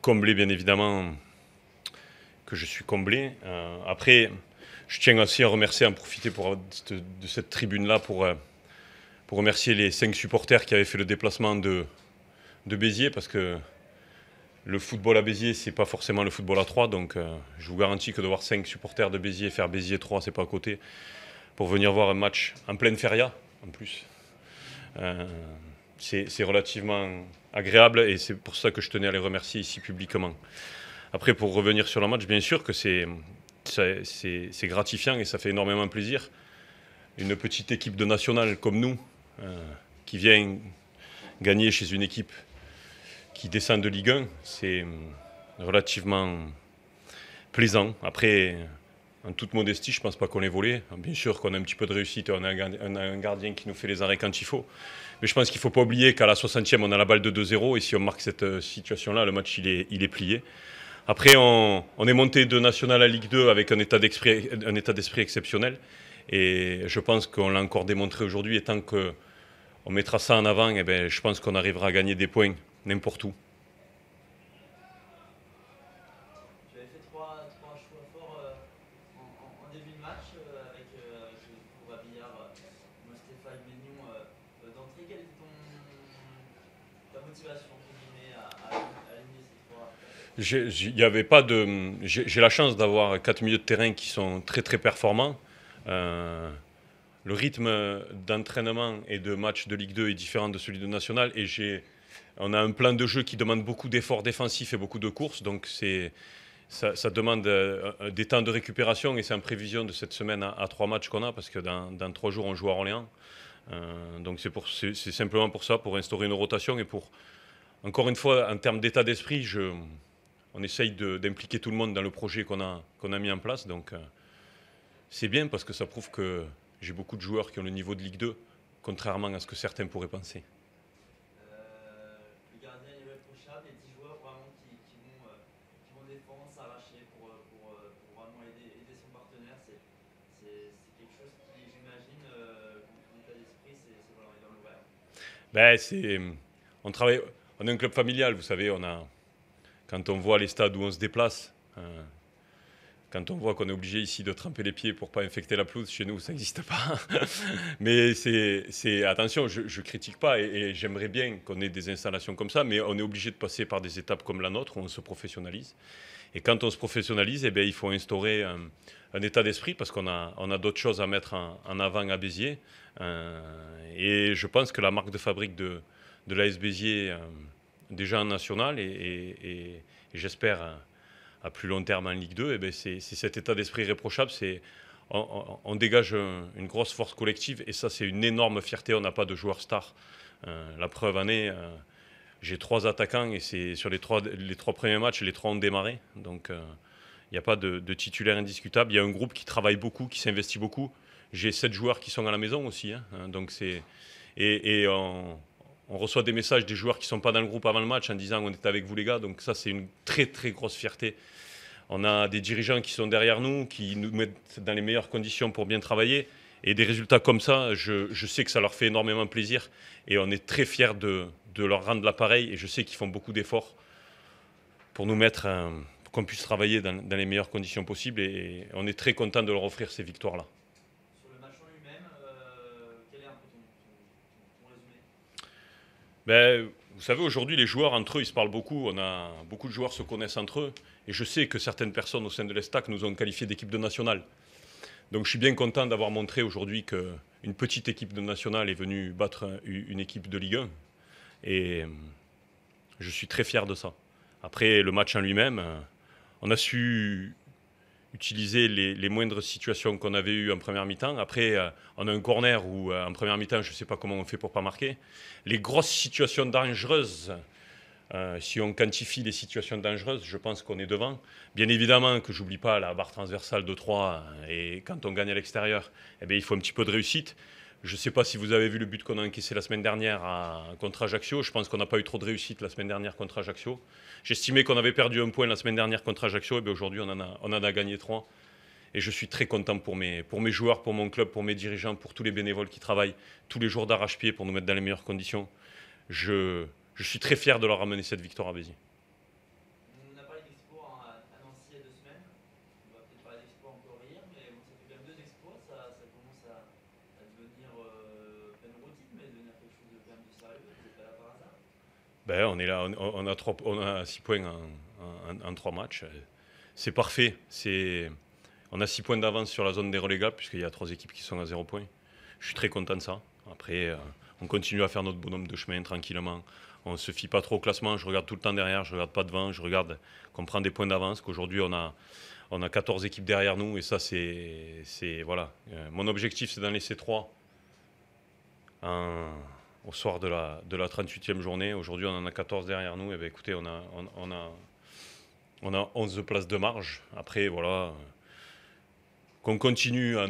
comblé, bien évidemment, que je suis comblé. Après, je tiens aussi à remercier, à en profiter de cette tribune-là pour remercier les 5 supporters qui avaient fait le déplacement de Béziers, parce que le football à Béziers, c'est pas forcément le football à 3, donc je vous garantis que de voir 5 supporters de Béziers faire Béziers 3, c'est pas à côté, pour venir voir un match en pleine feria, en plus. C'est relativement agréable et c'est pour ça que je tenais à les remercier ici publiquement. Après, pour revenir sur le match, bien sûr que c'est gratifiant et ça fait énormément plaisir. Une petite équipe de nationale comme nous, qui vient gagner chez une équipe qui descend de Ligue 1, c'est relativement plaisant. Après, en toute modestie, je ne pense pas qu'on l'ait volé. Bien sûr qu'on a un petit peu de réussite, on a un gardien qui nous fait les arrêts quand il faut. Mais je pense qu'il ne faut pas oublier qu'à la 60e, on a la balle de 2-0 et si on marque cette situation-là, le match il est plié. Après, on est monté de National à Ligue 2 avec un état d'esprit exceptionnel. Et je pense qu'on l'a encore démontré aujourd'hui. Et tant qu'on mettra ça en avant, eh bien, je pense qu'on arrivera à gagner des points n'importe où. Tu avais fait trois choix forts en début de match avec Babillard, Mostefa et Maignan d'entrée. Quelle était ta motivation entre guillemets, à aligner ces trois? J'ai la chance d'avoir 4 milieux de terrain qui sont très très performants. Le rythme d'entraînement et de match de Ligue 2 est différent de celui de National et on a un plan de jeu qui demande beaucoup d'efforts défensifs et beaucoup de courses, donc ça demande des temps de récupération et c'est en prévision de cette semaine à 3 matchs qu'on a parce que dans 3 jours on joue à Orléans. Donc c'est simplement pour ça, pour instaurer une rotation et pour, encore une fois, en termes d'état d'esprit, on essaye d'impliquer tout le monde dans le projet qu'on a mis en place. Donc c'est bien parce que ça prouve que j'ai beaucoup de joueurs qui ont le niveau de Ligue 2, contrairement à ce que certains pourraient penser. Le gardien est irréprochable, les 10 joueurs vraiment qui vont défendre, s'arracher pour vraiment aider son partenaire. C'est quelque chose qui, j'imagine, comme état d'esprit, c'est voilà, dans l'ouvert. On travaille, on est un club familial, vous savez, quand on voit les stades où on se déplace, quand on voit qu'on est obligé ici de tremper les pieds pour ne pas infecter la pelouse, chez nous, ça n'existe pas. Mais attention, je ne critique pas et j'aimerais bien qu'on ait des installations comme ça, mais on est obligé de passer par des étapes comme la nôtre où on se professionnalise. Et quand on se professionnalise, eh bien, il faut instaurer un état d'esprit parce qu'on a d'autres choses à mettre en avant à Béziers. Et je pense que la marque de fabrique de l'AS Béziers, déjà en national et j'espère à plus long terme en Ligue 2, eh bien, c'est cet état d'esprit irréprochable. On dégage une grosse force collective et ça, c'est une énorme fierté. On n'a pas de joueurs stars. La preuve en est, j'ai 3 attaquants et c'est sur les trois premiers matchs, les 3 ont démarré. Donc, il n'y a pas de titulaire indiscutable. Il y a un groupe qui travaille beaucoup, qui s'investit beaucoup. J'ai 7 joueurs qui sont à la maison aussi. Donc on reçoit des messages des joueurs qui ne sont pas dans le groupe avant le match en disant on est avec vous les gars. Donc ça, c'est une très très grosse fierté. On a des dirigeants qui sont derrière nous, qui nous mettent dans les meilleures conditions pour bien travailler. Et des résultats comme ça, je sais que ça leur fait énormément plaisir. Et on est très fiers de leur rendre l'appareil. Et je sais qu'ils font beaucoup d'efforts pour nous mettre, pour qu'on puisse travailler dans les meilleures conditions possibles. Et on est très content de leur offrir ces victoires-là. Sur le match en lui-même, quel est un peu ton résumé? Vous savez, aujourd'hui, les joueurs, entre eux, ils se parlent beaucoup. Beaucoup de joueurs se connaissent entre eux. Et je sais que certaines personnes au sein de l'Estac nous ont qualifiés d'équipe de nationale. Donc je suis bien content d'avoir montré aujourd'hui qu'une petite équipe de nationale est venue battre une équipe de Ligue 1. Et je suis très fier de ça. Après, le match en lui-même, on a su utiliser les moindres situations qu'on avait eues en première mi-temps. Après, on a un corner où, en première mi-temps, je ne sais pas comment on fait pour ne pas marquer. Les grosses situations dangereuses, si on quantifie les situations dangereuses, je pense qu'on est devant. Bien évidemment que j'oublie pas la barre transversale de 3 et quand on gagne à l'extérieur, eh bien, il faut un petit peu de réussite. Je ne sais pas si vous avez vu le but qu'on a encaissé la semaine dernière contre Ajaccio. Je pense qu'on n'a pas eu trop de réussite la semaine dernière contre Ajaccio. J'estimais qu'on avait perdu un point la semaine dernière contre Ajaccio. Et bien aujourd'hui, on en a gagné 3. Et je suis très content pour mes joueurs, pour mon club, pour mes dirigeants, pour tous les bénévoles qui travaillent tous les jours d'arrache-pied pour nous mettre dans les meilleures conditions. Je suis très fier de leur ramener cette victoire à Béziers. Ben, on est là, on a 6 points en 3 matchs. C'est parfait. On a 6 points d'avance sur la zone des relégables, puisqu'il y a 3 équipes qui sont à 0 points. Je suis très content de ça. Après, on continue à faire notre bonhomme de chemin tranquillement. On ne se fie pas trop au classement. Je regarde tout le temps derrière, je ne regarde pas devant. Je regarde qu'on prend des points d'avance, qu'aujourd'hui on a 14 équipes derrière nous. Et ça, voilà. Mon objectif, c'est d'en laisser 3 au soir de la 38e journée. Aujourd'hui, on en a 14 derrière nous. Et bien, écoutez, on a 11 places de marge. Après, voilà, qu'on continue à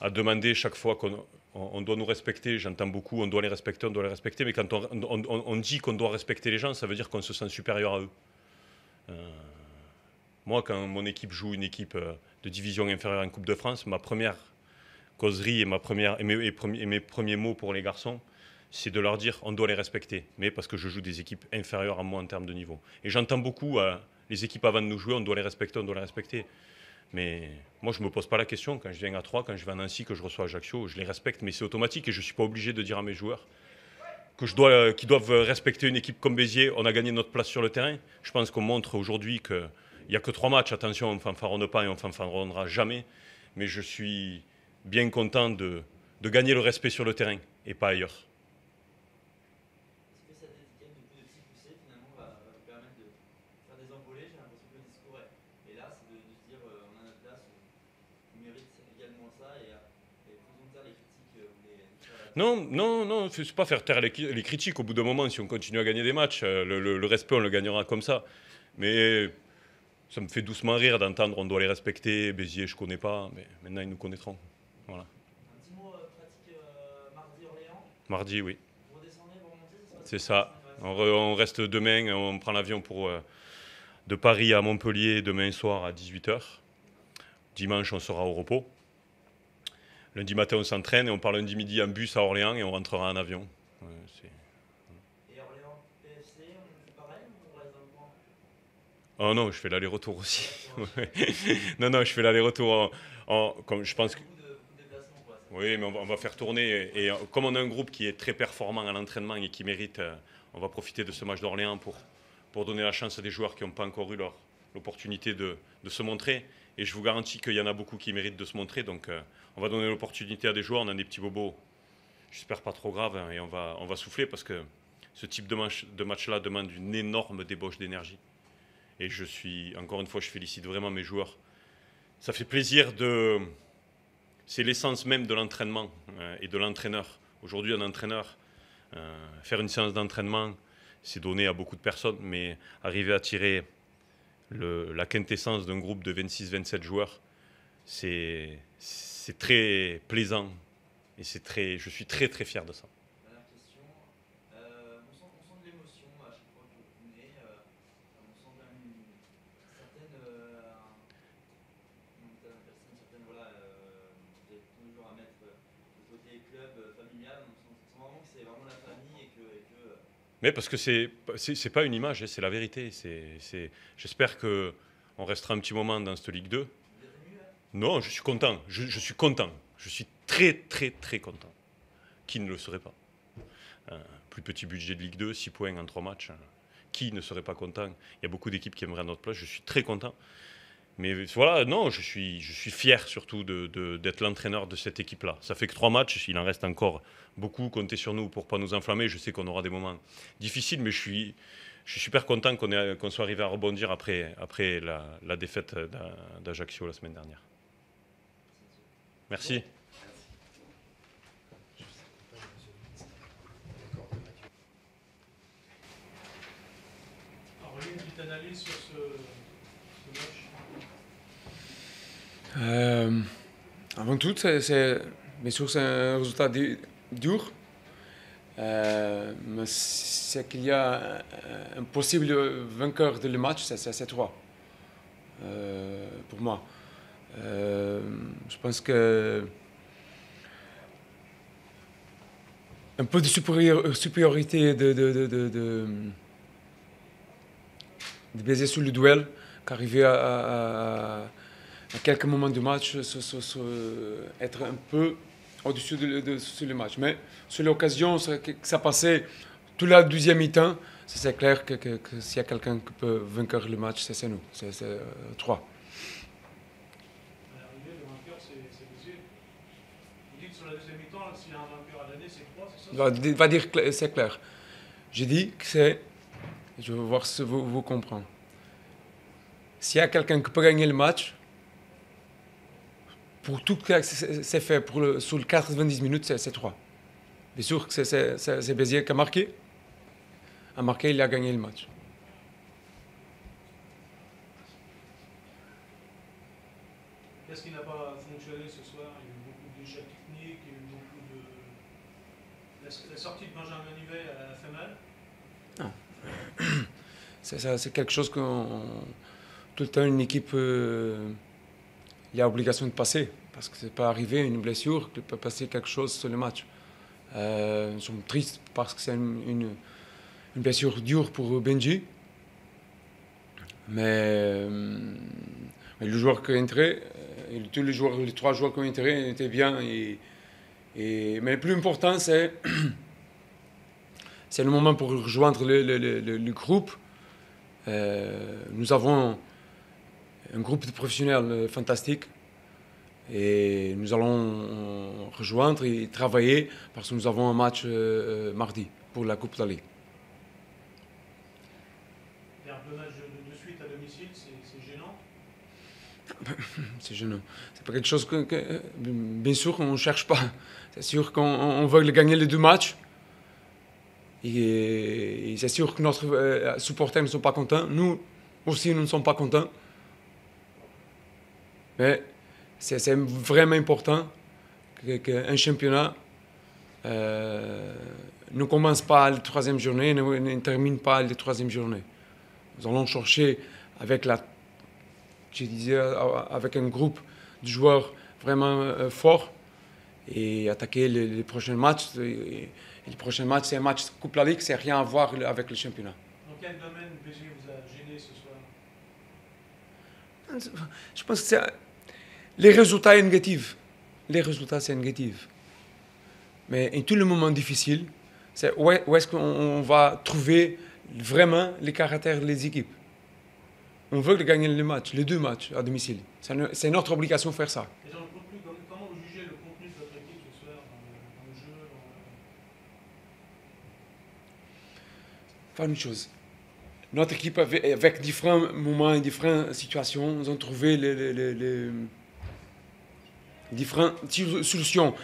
demander chaque fois qu'on doit nous respecter. J'entends beaucoup, on doit les respecter. Mais quand on dit qu'on doit respecter les gens, ça veut dire qu'on se sent supérieur à eux. Moi, quand mon équipe joue une équipe de division inférieure en Coupe de France, ma première causerie et mes premiers mots pour les garçons, c'est de leur dire on doit les respecter, mais parce que je joue des équipes inférieures à moi en termes de niveau. Et j'entends beaucoup les équipes avant de nous jouer, on doit les respecter. Mais moi, je ne me pose pas la question. Quand je viens à 3, quand je vais à Nancy, que je reçois Ajaccio, je les respecte, mais c'est automatique et je ne suis pas obligé de dire à mes joueurs qu'ils doivent respecter une équipe comme Béziers. On a gagné notre place sur le terrain. Je pense qu'on montre aujourd'hui qu'il n'y a que 3 matchs. Attention, on ne fanfaronne pas et on ne fanfaronnera jamais. Mais je suis bien content de gagner le respect sur le terrain et pas ailleurs. Est-ce que cette étiquette de coup de petit poussé finalement va vous permettre de faire des envolées? J'ai l'impression que le discours est là, c'est de se dire on a notre place, on mérite également ça et faisons taire les critiques ou Non, c'est pas faire taire les critiques. Au bout d'un moment, si on continue à gagner des matchs, le respect, on le gagnera comme ça. Mais ça me fait doucement rire d'entendre on doit les respecter. Béziers, je connais pas, mais maintenant ils nous connaîtront. Voilà. Un petit mot pratique mardi Orléans. Mardi, oui. Vous redescendez, vous remontez, c'est ça. On reste demain, on prend l'avion de Paris à Montpellier demain soir à 18h. Dimanche, on sera au repos. Lundi matin, on s'entraîne et on part lundi midi en bus à Orléans et on rentrera en avion. Et Orléans PFC, on fait pareil ou on reste dans le coin? Oh non, je fais l'aller-retour aussi. non, je fais l'aller-retour comme je pense que. Beaucoup de déplacements, quoi. Oui, mais on va faire tourner. Et comme on a un groupe qui est très performant à l'entraînement et qui mérite, on va profiter de ce match d'Orléans pour donner la chance à des joueurs qui n'ont pas encore eu l'opportunité de se montrer. Et je vous garantis qu'il y en a beaucoup qui méritent de se montrer. Donc on va donner l'opportunité à des joueurs. On a des petits bobos, j'espère pas trop graves, hein, et on va souffler parce que ce type de match-là demande une énorme débauche d'énergie. Et encore une fois, je félicite vraiment mes joueurs. Ça fait plaisir c'est l'essence même de l'entraînement et de l'entraîneur. Aujourd'hui, un entraîneur, faire une séance d'entraînement, c'est donné à beaucoup de personnes, mais arriver à tirer la quintessence d'un groupe de 26-27 joueurs, c'est très plaisant et je suis très très fier de ça. Dernière question. On sent de l'émotion à chaque fois que vous venez. On sent quand même une certaine. Voilà, vous êtes toujours à mettre le côté club, familial. On sent vraiment que c'est vraiment la famille et que Mais parce que c'est pas une image, hein, c'est la vérité. J'espère qu'on restera un petit moment dans cette Ligue 2. vous êtes ému, hein? Non, je suis content. Je suis content. Je suis très, très, très content. Qui ne le serait pas? Plus petit budget de Ligue 2, 6 points en 3 matchs. Qui ne serait pas content? Il y a beaucoup d'équipes qui aimeraient notre place. Je suis très content. Mais voilà, non, je suis fier surtout d'être l'entraîneur de cette équipe-là. Ça fait que 3 matchs, il en reste encore beaucoup. Comptez sur nous pour ne pas nous enflammer. Je sais qu'on aura des moments difficiles, mais je suis super content qu'on soit arrivé à rebondir après la défaite d'Ajaccio la semaine dernière. Merci. Aurélien, une petite analyse sur ce match? Avant tout, bien sûr, c'est un résultat dur. Mais c'est qu'il y a un possible vainqueur de le match, c'est toi, pour moi. Je pense que un peu de supériorité de Béziers sur le duel, qu'arriver à quelques moments du match, être un peu au-dessus sur le match. Mais sur l'occasion que ça passait tout la deuxième mi-temps, c'est clair que s'il y a quelqu'un qui peut vaincre le match, c'est nous. C'est 3. À l'arrivée, le vainqueur, c'est Béziers. Vous dites sur la deuxième mi-temps, s'il y a un vainqueur à l'année, c'est 3, c'est ça? Va dire que c'est clair. J'ai dit que c'est... Je vais voir si vous comprenez. S'il y a quelqu'un qui peut gagner le match, pour tout cas, c'est fait sur les 90 minutes, c'est 3. Bien sûr que c'est Béziers qui a marqué. A marqué, il a gagné le match. Qu'est-ce qui n'a pas fonctionné ce soir? Il y a eu beaucoup d'échecs techniques, il y a eu beaucoup de... La sortie de Benjamin Nivet a fait mal? Non. C'est quelque chose que tout le temps une équipe il y a obligation de passer. Parce que c'est pas arrivé une blessure qui peut passer quelque chose sur le match. Nous sommes tristes parce que c'est une blessure dure pour Benji. Mais le joueur qui est entré, tous les 3 joueurs qui ont entré étaient bien. Mais le plus important, c'est le moment pour rejoindre le groupe. Nous avons un groupe de professionnels fantastique. Et nous allons rejoindre et travailler parce que nous avons un match mardi pour la Coupe d'Ali. Perdre le match de suite à domicile, c'est gênant? C'est gênant. C'est pas quelque chose que bien sûr, on ne cherche pas. C'est sûr qu'on veut gagner les 2 matchs. Et c'est sûr que nos supporters ne sont pas contents. Nous aussi, nous ne sommes pas contents. Mais c'est vraiment important qu'un championnat ne commence pas la 3e journée, ne termine pas la 3e journée. Nous allons chercher avec avec un groupe de joueurs vraiment forts et attaquer les prochains matchs. Et le prochain match, c'est un match de Coupe de la Ligue, c'est rien à voir avec le championnat. Dans quel domaine Béziers vous a gêné ce soir? Je pense que les résultats sont négatifs. Les résultats sont négatifs. Mais en tous les moments difficiles, c'est où est-ce qu'on va trouver vraiment les caractères des équipes. On veut gagner les 2 matchs à domicile. C'est notre obligation de faire ça. Et dans le contenu, comment vous jugez le contenu de votre équipe ce soir dans le jeu Faire une chose. Notre équipe, avec différents moments et différentes situations, nous avons trouvé les différentes solutions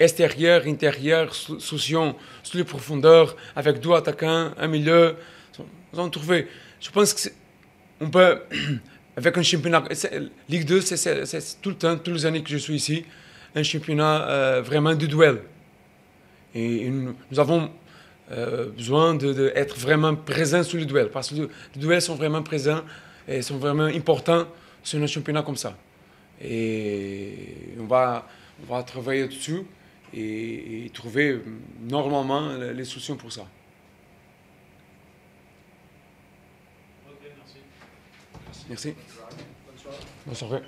extérieures, intérieures, solutions sur les profondeurs, avec 2 attaquants, un milieu. Nous avons trouvé. Je pense que on peut, avec un championnat, Ligue 2, c'est tout le temps, toutes les années que je suis ici, un championnat vraiment de duel. Et nous avons besoin d'être vraiment présents sur le duel, parce que les duels sont vraiment présents et sont vraiment importants sur un championnat comme ça. Et on va travailler dessus et trouver normalement les solutions pour ça. Ok, merci. Merci. Bonne soirée. Bonne soirée.